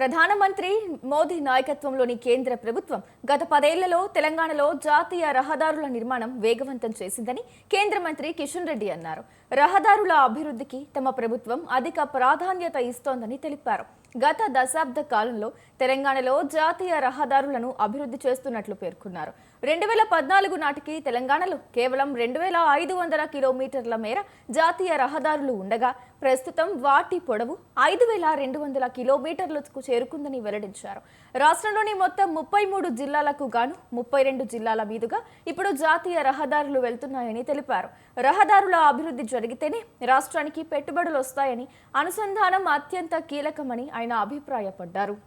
ప్రధానమంత్రి మోదీ నాయకత్వంలోని కేంద్ర ప్రభుత్వం గత 10 ఏళ్లలో తెలంగాణలో జాతీయ రహదారుల నిర్మాణం వేగవంతం చేసిందని కేంద్ర మంత్రి కిషన్ రెడ్డి అన్నారు. రహదారుల అభివృద్ధికి తమ ప్రభుత్వం అధిక ప్రాధాన్యత ఇస్తోందని తెలిపారు. గత దశాబ్ద కాలంలో తెలంగాణలో జాతీయ రహదారులను అభివృద్ధి చేస్తున్నట్లు పేర్కొన్నారు. 2014 నాటికి తెలంగాణలో కేవలం 2500 కిలోమీటర్ల మేర జాతీయ రహదారులు ఉండగా ప్రస్తుతం వాటి పొడవు 5200 కిలోమీటర్లకు చేరుకుందని వెల్లడించారు. రాష్ట్రంలోని మొత్తం 33 జిల్లాలకు గాను 32 జిల్లాల మీదుగా ఇప్పుడు జాతీయ రహదారులు వెళ్తున్నాయని తెలిపారు. రహదారుల అభివృద్ధి జరిగితేనే రాష్ట్రానికి పెట్టుబడులు వస్తాయని, అనుసంధానం అత్యంత కీలకమని ఆయన అభిప్రాయపడ్డారు.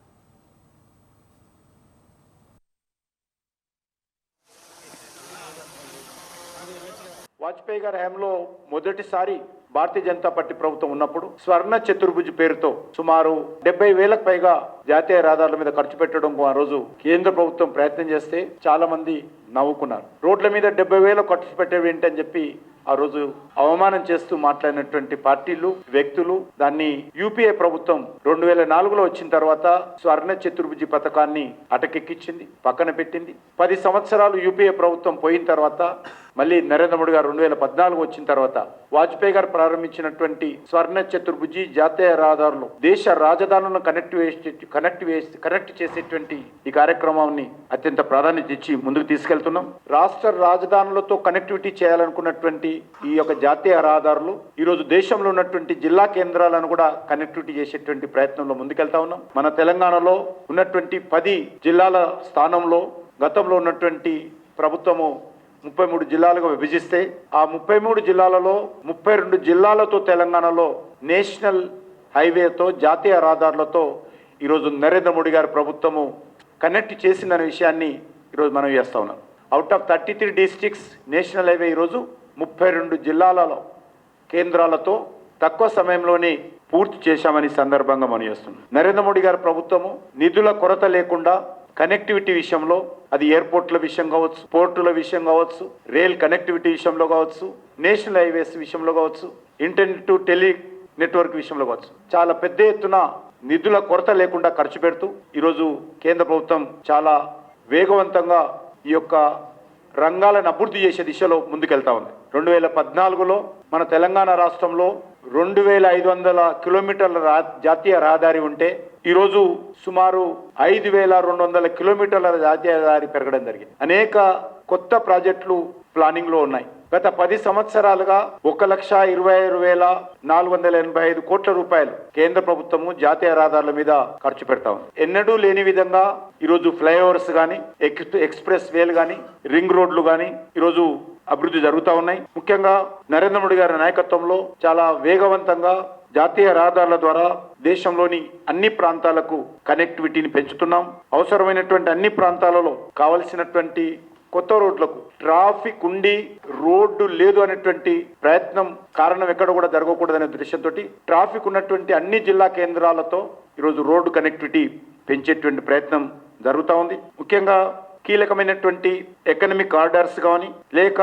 వాజ్పేయి గారి హయాంలో మొదటిసారి భారతీయ జనతా పార్టీ ప్రభుత్వం ఉన్నప్పుడు స్వర్ణ చతుర్భుజ్ పేరుతో సుమారు 70,000కు పైగా జాతీయ రహదారుల మీద ఖర్చు పెట్టడం ఆ రోజు కేంద్ర ప్రభుత్వం ప్రయత్నం చేస్తే చాలా మంది నవ్వుకున్నారు. రోడ్ల మీద 70,000 ఖర్చు పెట్టేవి ఏంటని చెప్పి ఆ రోజు అవమానం చేస్తూ మాట్లాడినటువంటి పార్టీలు, వ్యక్తులు దాన్ని యూపీఏ ప్రభుత్వం 2004లో వచ్చిన తర్వాత స్వర్ణ చతుర్భుజి పథకాన్ని అటకెక్కించింది, పక్కన పెట్టింది. 10 సంవత్సరాలు యూపీఏ ప్రభుత్వం పోయిన తర్వాత మళ్ళీ నరేంద్ర మోడీ గారు 2014 వచ్చిన తర్వాత వాజ్పేయి గారు ప్రారంభించినటువంటి స్వర్ణ చతుర్భుజి జాతీయ రహదారులు దేశ రాజధానులను కనెక్ట్ చేసేటువంటి ఈ కార్యక్రమాన్ని అత్యంత ప్రాధాన్యత ఇచ్చి ముందుకు తీసుకెళ్తున్నాం. రాష్ట్ర రాజధానులతో కనెక్టివిటీ చేయాలనుకున్నటువంటి ఈ యొక్క జాతీయ రహదారులు ఈరోజు దేశంలో ఉన్నటువంటి జిల్లా కేంద్రాలను కూడా కనెక్టివిటీ చేసేటువంటి ప్రయత్నంలో ముందుకెళ్తా ఉన్నాం. మన తెలంగాణలో ఉన్నటువంటి 10 జిల్లాల స్థానంలో గతంలో ఉన్నటువంటి ప్రభుత్వము 33 జిల్లాలుగా విభజిస్తే ఆ 33 జిల్లాలలో 32 జిల్లాలతో తెలంగాణలో నేషనల్ హైవేతో జాతీయ రహదారులతో ఈరోజు నరేంద్ర మోడీ గారి ప్రభుత్వము కనెక్ట్ చేసిందనే విషయాన్ని ఈరోజు మనం చేస్తా ఉన్నాం. Out of 33 districts national highway ఈరోజు 32 జిల్లాలలో కేంద్రాలతో తక్కువ సమయంలోనే పూర్తి చేశామని సందర్భంగా మనం చేస్తున్నాం. నరేంద్ర మోడీ గారి ప్రభుత్వము నిధుల కొరత లేకుండా కనెక్టివిటీ విషయంలో అది ఎయిర్పోర్ట్ల విషయం కావచ్చు, పోర్టుల విషయం కావచ్చు, రైల్ కనెక్టివిటీ విషయంలో కావచ్చు, నేషనల్ హైవేస్ విషయంలో కావచ్చు, ఇంటర్నెట్ టు టెలి నెట్వర్క్ విషయంలో కావచ్చు చాలా పెద్ద ఎత్తున నిధుల కొరత లేకుండా ఖర్చు పెడుతూ ఈరోజు కేంద్ర ప్రభుత్వం చాలా వేగవంతంగా ఈ యొక్క రంగాలను అభివృద్ధి చేసే దిశలో ముందుకెళ్తా ఉంది. 2014లో మన తెలంగాణ రాష్ట్రంలో 2500 కిలోమీటర్ల జాతీయ రహదారి ఉంటే ఈరోజు సుమారు 5200 కిలోమీటర్ల జాతీయ రహదారి పెరగడం జరిగింది. అనేక కొత్త ప్రాజెక్టులు ప్లానింగ్ లో ఉన్నాయి. గత 10 సంవత్సరాలుగా 1,26,485 కోట్ల రూపాయలు కేంద్ర ప్రభుత్వము జాతీయ రహదారుల మీద ఖర్చు పెడతా ఉంది. ఎన్నడూ లేని విధంగా ఈరోజు ఫ్లైఓవర్స్ కానీ, ఎక్స్ప్రెస్ వేలు కానీ, రింగ్ రోడ్లు కానీ ఈరోజు అభివృద్ధి జరుగుతూ ఉన్నాయి. ముఖ్యంగా నరేంద్ర మోడీ గారి నాయకత్వంలో చాలా వేగవంతంగా జాతీయ రహదారుల ద్వారా దేశంలోని అన్ని ప్రాంతాలకు కనెక్టివిటీని పెంచుతున్నాం. అవసరమైనటువంటి అన్ని ప్రాంతాలలో కావలసినటువంటి కొత్త రోడ్లకు ట్రాఫిక్ ఉండి రోడ్డు లేదు అనేటువంటి ప్రయత్నం కారణం ఎక్కడ కూడా జరగకూడదనే ఉద్దేశంతో ట్రాఫిక్ ఉన్నటువంటి అన్ని జిల్లా కేంద్రాలతో ఈరోజు రోడ్డు కనెక్టివిటీ పెంచేటువంటి ప్రయత్నం జరుగుతూ ఉంది. ముఖ్యంగా కీలకమైనటువంటి ఎకనామిక్ కారిడార్స్ కానీ, లేక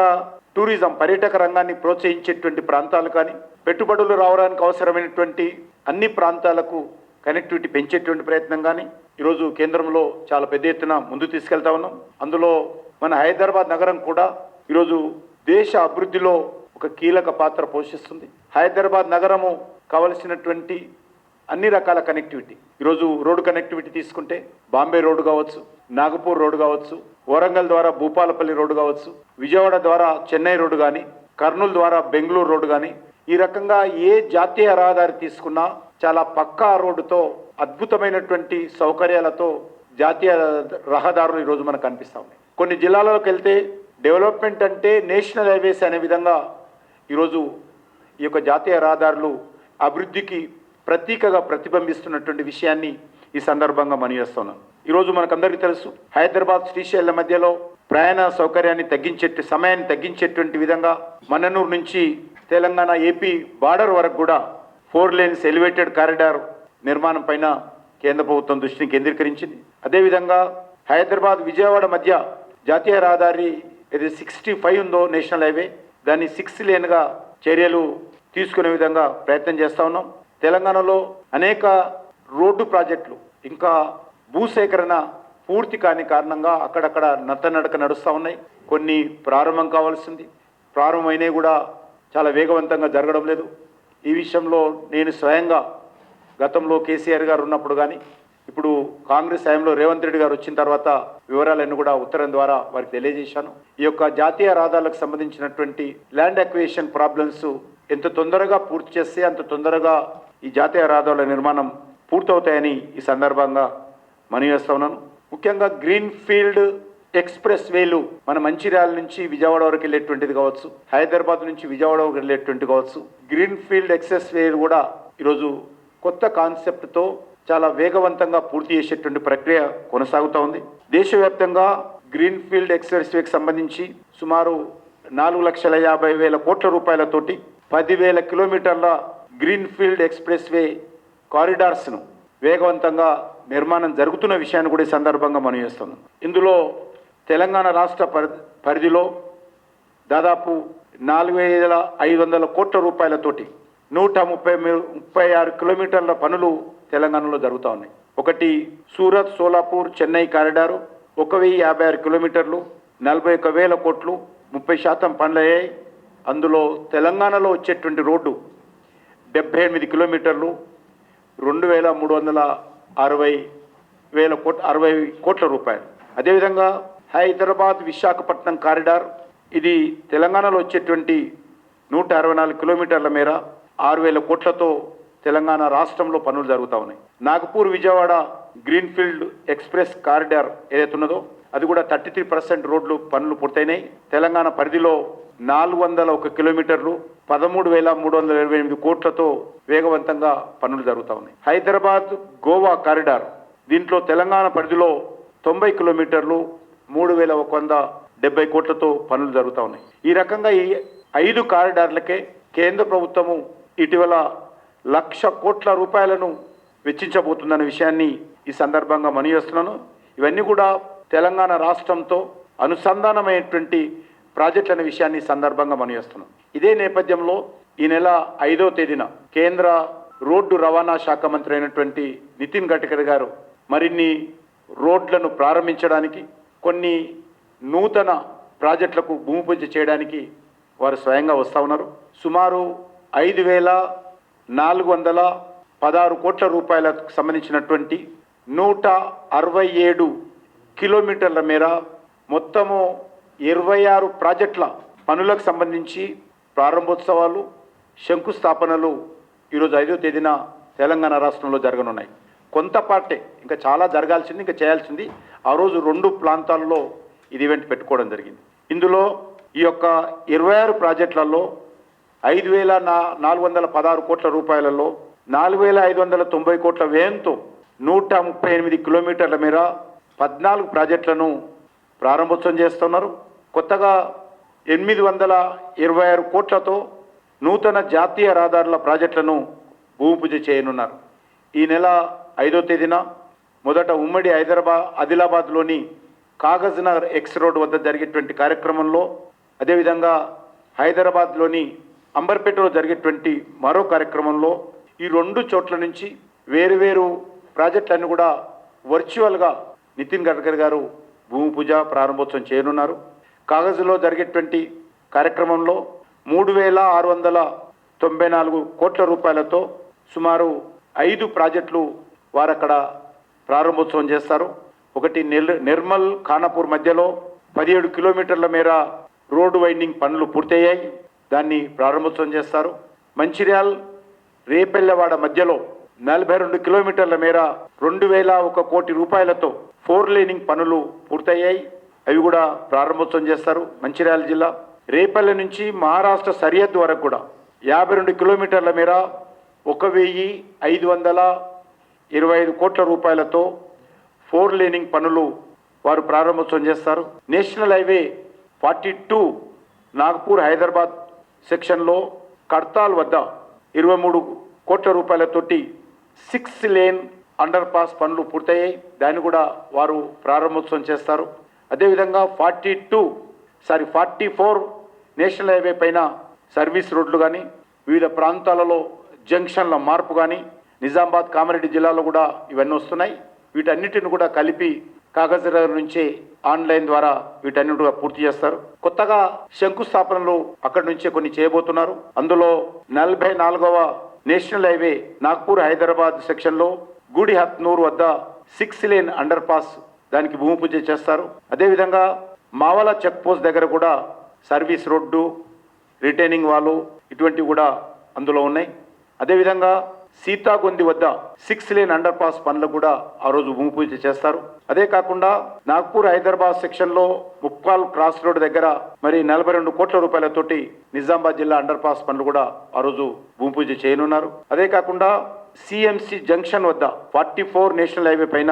టూరిజం పర్యాటక రంగాన్ని ప్రోత్సహించేటువంటి ప్రాంతాలు కానీ, పెట్టుబడులు రావడానికి అవసరమైనటువంటి అన్ని ప్రాంతాలకు కనెక్టివిటీ పెంచేటువంటి ప్రయత్నం కానీ ఈరోజు కేంద్రంలో చాలా పెద్ద ఎత్తున ముందుకు తీసుకెళ్తా ఉన్నాం. అందులో మన హైదరాబాద్ నగరం కూడా ఈరోజు దేశ అభివృద్ధిలో ఒక కీలక పాత్ర పోషిస్తుంది. హైదరాబాద్ నగరము కావలసినటువంటి అన్ని రకాల కనెక్టివిటీ ఈరోజు రోడ్డు కనెక్టివిటీ తీసుకుంటే బాంబే రోడ్డు కావచ్చు, నాగపూర్ రోడ్డు కావచ్చు, వరంగల్ ద్వారా భూపాలపల్లి రోడ్డు కావచ్చు, విజయవాడ ద్వారా చెన్నై రోడ్డు కానీ, కర్నూలు ద్వారా బెంగళూరు రోడ్డు కానీ, ఈ రకంగా ఏ జాతీయ రహదారి తీసుకున్నా చాలా పక్కా రోడ్డుతో అద్భుతమైనటువంటి సౌకర్యాలతో జాతీయ రహదారులు ఈరోజు మనకు కనిపిస్తూ ఉన్నాయి. కొన్ని జిల్లాలకు వెళ్తే డెవలప్మెంట్ అంటే నేషనల్ హైవేస్ అనే విధంగా ఈరోజు ఈ యొక్క జాతీయ రహదారులు అభివృద్ధికి ప్రతీకగా ప్రతిబింబిస్తున్నటువంటి విషయాన్ని ఈ సందర్భంగా మనం చేస్తున్నాం. ఈరోజు మనకందరికీ తెలుసు, హైదరాబాద్ శ్రీశైలం మధ్యలో ప్రయాణ సౌకర్యాన్ని సమయాన్ని తగ్గించేటువంటి విధంగా మన్ననూరు నుంచి తెలంగాణ ఏపీ బార్డర్ వరకు కూడా 4 lanes ఎలివేటెడ్ కారిడార్ నిర్మాణం పైన కేంద్ర ప్రభుత్వం దృష్టిని కేంద్రీకరించింది. అదేవిధంగా హైదరాబాద్ విజయవాడ మధ్య జాతీయ రహదారి ఇది 65 ఉందో నేషనల్ హైవే, దాన్ని 6 laneగా చర్యలు తీసుకునే విధంగా ప్రయత్నం చేస్తూ ఉన్నాం. తెలంగాణలో అనేక రోడ్డు ప్రాజెక్టులు ఇంకా భూసేకరణ పూర్తి కాని కారణంగా అక్కడక్కడ నత్తనడక నడుస్తూ ఉన్నాయి. కొన్ని ప్రారంభం కావాల్సింది, ప్రారంభమైనవి కూడా చాలా వేగవంతంగా జరగడం లేదు. ఈ విషయంలో నేను స్వయంగా గతంలో కేసీఆర్ గారు ఉన్నప్పుడు కానీ ఇప్పుడు కాంగ్రెస్ హయాంలో రేవంత్ రెడ్డి గారు వచ్చిన తర్వాత వివరాలన్నీ కూడా ఉత్తరం ద్వారా వారికి తెలియజేశాను. ఈ యొక్క జాతీయ రహదారులకు సంబంధించినటువంటి ల్యాండ్ అక్విజిషన్ ప్రాబ్లమ్స్ ఎంత తొందరగా పూర్తి చేస్తే అంత తొందరగా ఈ జాతీయ రహదారుల నిర్మాణం పూర్తవుతాయని ఈ సందర్భంగా మనవి చేస్తా ఉన్నాను. ముఖ్యంగా గ్రీన్ ఫీల్డ్ ఎక్స్ప్రెస్ వేలు మన మంచిర్యాల నుంచి విజయవాడ వరకు వెళ్ళేటువంటిది కావచ్చు, హైదరాబాద్ నుంచి విజయవాడ వరకు వెళ్ళేటువంటి కావచ్చు. గ్రీన్ ఫీల్డ్ ఎక్స్ప్రెస్ వేలు కూడా ఈరోజు కొత్త కాన్సెప్ట్తో చాలా వేగవంతంగా పూర్తి చేసేటువంటి ప్రక్రియ కొనసాగుతూ ఉంది. దేశవ్యాప్తంగా గ్రీన్ ఫీల్డ్ ఎక్స్ప్రెస్ వేకి సంబంధించి సుమారు 4,50,000 కోట్ల రూపాయలతోటి 10,000 కిలోమీటర్ల గ్రీన్ ఫీల్డ్ ఎక్స్ప్రెస్ వే కారిడార్స్ను వేగవంతంగా నిర్మాణం జరుగుతున్న విషయాన్ని కూడా ఈ సందర్భంగా మనం చేస్తున్నాం. ఇందులో తెలంగాణ రాష్ట్ర పరిధిలో దాదాపు 4,500 కోట్ల రూపాయలతోటి 136 కిలోమీటర్ల పనులు తెలంగాణలో జరుగుతూ ఉన్నాయి. ఒకటి సూరత్, సోలాపూర్, చెన్నై కారిడారు 1,056 కిలోమీటర్లు, 41,000 కోట్లు, 30% పనులయ్యాయి. అందులో తెలంగాణలో వచ్చేటువంటి రోడ్డు 78 కిలోమీటర్లు, 2,360 కోట్ల రూపాయలు. అదేవిధంగా హైదరాబాద్ విశాఖపట్నం కారిడార్ ఇది తెలంగాణలో వచ్చేటువంటి 164 కిలోమీటర్ల మేర 6,000 కోట్లతో తెలంగాణ రాష్ట్రంలో పనులు జరుగుతూ ఉన్నాయి. Nagpur Vijayawada green field express corridor ఏదైతే ఉన్నదో అది కూడా 33% రోడ్లు పనులు పూర్తయినాయి. తెలంగాణ పరిధిలో 401 కిలోమీటర్లు 13,328 కోట్లతో వేగవంతంగా పనులు జరుగుతూ ఉన్నాయి. హైదరాబాద్ గోవా కారిడార్ దీంట్లో తెలంగాణ పరిధిలో 90 కిలోమీటర్లు 3,170 కోట్లతో పనులు జరుగుతూ ఉన్నాయి. ఈ రకంగా ఈ 5 కారిడార్లకే కేంద్ర ప్రభుత్వము ఇటీవల 1,00,000 కోట్ల రూపాయలను వెచ్చించబోతుందన్న విషయాన్ని ఈ సందర్భంగా మనవి చేస్తున్నాను. ఇవన్నీ కూడా తెలంగాణ రాష్ట్రంతో అనుసంధానమైనటువంటి ప్రాజెక్టులు అనే విషయాన్ని ఈ సందర్భంగా మనవి చేస్తున్నాం. ఇదే నేపథ్యంలో ఈ నెల 5వ తేదీన కేంద్ర రోడ్డు రవాణా శాఖ మంత్రి అయినటువంటి నితిన్ గడ్కరీ గారు మరిన్ని రోడ్లను ప్రారంభించడానికి, కొన్ని నూతన ప్రాజెక్టులకు భూమి పూజ చేయడానికి వారు స్వయంగా వస్తూ ఉన్నారు. సుమారు 5,416 కోట్ల రూపాయలకు సంబంధించినటువంటి 167 కిలోమీటర్ల మేర మొత్తము 26 ప్రాజెక్టుల పనులకు సంబంధించి ప్రారంభోత్సవాలు, శంకుస్థాపనలు ఈరోజు 5వ తేదీన తెలంగాణ రాష్ట్రంలో జరగనున్నాయి. కొంత పార్టే ఇంకా చాలా జరగాల్సింది, ఇంకా చేయాల్సింది. ఆ రోజు 2 ప్రాంతాల్లో ఇది ఈవెంట్ పెట్టుకోవడం జరిగింది. ఇందులో ఈ యొక్క 26 ప్రాజెక్టులలో 5,416 కోట్ల రూపాయలలో 4,590 కోట్ల వ్యయంతో 138 కిలోమీటర్ల మేర 14 ప్రాజెక్టులను ప్రారంభోత్సవం చేస్తున్నారు. కొత్తగా 826 కోట్లతో నూతన జాతీయ రహదారుల ప్రాజెక్టులను భూమి పూజ చేయనున్నారు. ఈ నెల 5వ తేదీన మొదట ఉమ్మడి ఆదిలాబాద్లోని కాగజ్ నగర్ ఎక్స్ రోడ్ వద్ద జరిగేటువంటి కార్యక్రమంలో, అదేవిధంగా హైదరాబాద్లోని అంబర్పేటలో జరిగేటువంటి మరో కార్యక్రమంలో ఈ 2 చోట్ల నుంచి వేరువేరు ప్రాజెక్టులన్నీ కూడా వర్చువల్గా నితిన్ గడ్కరీ గారు భూమి పూజ ప్రారంభోత్సవం చేయనున్నారు. కాగజ్లో జరిగేటువంటి కార్యక్రమంలో 3,694 కోట్ల రూపాయలతో సుమారు 5 ప్రాజెక్టులు వారు అక్కడ ప్రారంభోత్సవం చేస్తారు. ఒకటి నిర్మల్ ఖానాపూర్ మధ్యలో 17 కిలోమీటర్ల మేర రోడ్డు వైండింగ్ పనులు పూర్తయ్యాయి, దాన్ని ప్రారంభోత్సవం చేస్తారు. మంచిర్యాల్ రేపెల్లవాడ మధ్యలో 42 కిలోమీటర్ల మేర 2,001 కోటి రూపాయలతో 4 లేనింగ్ పనులు పూర్తయ్యాయి, అవి కూడా ప్రారంభోత్సవం చేస్తారు. మంచిర్యాల జిల్లా రేపల్లె నుంచి మహారాష్ట్ర సరిహద్దు వరకు కూడా 52 కిలోమీటర్ల మేర 1,525 కోట్ల రూపాయలతో 4 లేనింగ్ పనులు వారు ప్రారంభోత్సవం చేస్తారు. నేషనల్ హైవే 42 నాగపూర్ హైదరాబాద్ సెక్షన్లో కడ్తాల్ వద్ద 23 కోట్ల రూపాయలతోటి 6 లేన్ అండర్ పాస్ పనులు పూర్తయ్యాయి, దాన్ని కూడా వారు ప్రారంభోత్సవం చేస్తారు. అదేవిధంగా 44 నేషనల్ హైవే పైన సర్వీస్ రోడ్లు కానీ, వివిధ ప్రాంతాలలో జంక్షన్ల మార్పు కానీ, నిజామాబాద్ కామారెడ్డి జిల్లాలో కూడా ఇవన్నీ వస్తున్నాయి. వీటన్నిటిని కూడా కలిపి కాగజ్నగర్ నుంచే ఆన్లైన్ ద్వారా వీటన్నిటి కూడా పూర్తి చేస్తారు. కొత్తగా శంకుస్థాపనలు అక్కడి నుంచే కొన్ని చేయబోతున్నారు. అందులో 44వ నేషనల్ హైవే నాగ్పూర్ హైదరాబాద్ సెక్షన్లో గూడి హత్నూర్ వద్ద 6 లేన్ అండర్ పాస్ దానికి భూమి పూజ చేస్తారు. అదేవిధంగా మావల చెక్ పోస్ట్ దగ్గర కూడా సర్వీస్ రోడ్డు, రిటైనింగ్ వాలు ఇటువంటివి కూడా అందులో ఉన్నాయి. అదేవిధంగా సీతాగొంది వద్ద 6 లేన్ అండర్ పాస్ పనులకు కూడా ఆ రోజు భూమి పూజ చేస్తారు. అదే కాకుండా నాగ్పూర్ హైదరాబాద్ సెక్షన్లో ముప్పాల్ క్రాస్ రోడ్ దగ్గర మరి 42 కోట్ల రూపాయలతోటి నిజామాబాద్ జిల్లా అండర్ పాస్ పనులు కూడా ఆ రోజు భూమి పూజ చేయనున్నారు. అదే కాకుండా సిఎంసి జంక్షన్ వద్ద 44 నేషనల్ హైవే పైన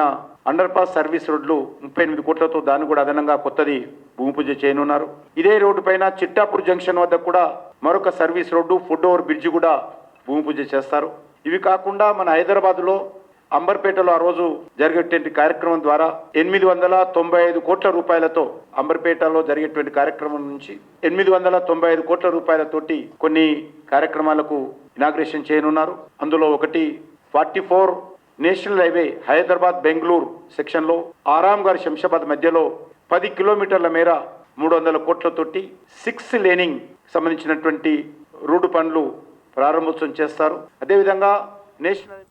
అండర్ పాస్ సర్వీస్ రోడ్లు 38 కోట్లతో దాన్ని కూడా అదనంగా కొత్తది భూమి పూజ చేయనున్నారు. ఇదే రోడ్డు పైన చిట్టాపూర్ జంక్షన్ వద్ద కూడా మరొక service road, foot over bridge కూడా భూమి పూజ చేస్తారు. ఇవి కాకుండా మన హైదరాబాద్లో అంబర్పేటలో ఆ రోజు జరిగేటువంటి కార్యక్రమం ద్వారా 895 కోట్ల రూపాయలతో అంబర్పేటలో జరిగేటువంటి కార్యక్రమం నుంచి 895 కోట్ల రూపాయలతోటి కొన్ని కార్యక్రమాలకు ఇనాగ్రేషన్ చేయనున్నారు. అందులో ఒకటి 44 నేషనల్ హైవే హైదరాబాద్ బెంగళూరు సెక్షన్లో ఆరాంఘర్ శంషాబాద్ మధ్యలో 10 కిలోమీటర్ల మేర 300 కోట్లతోటి 6 లేనింగ్ సంబంధించినటువంటి రోడ్డు పనులు ప్రారంభోత్సవం చేస్తారు. అదేవిధంగా నేషనల్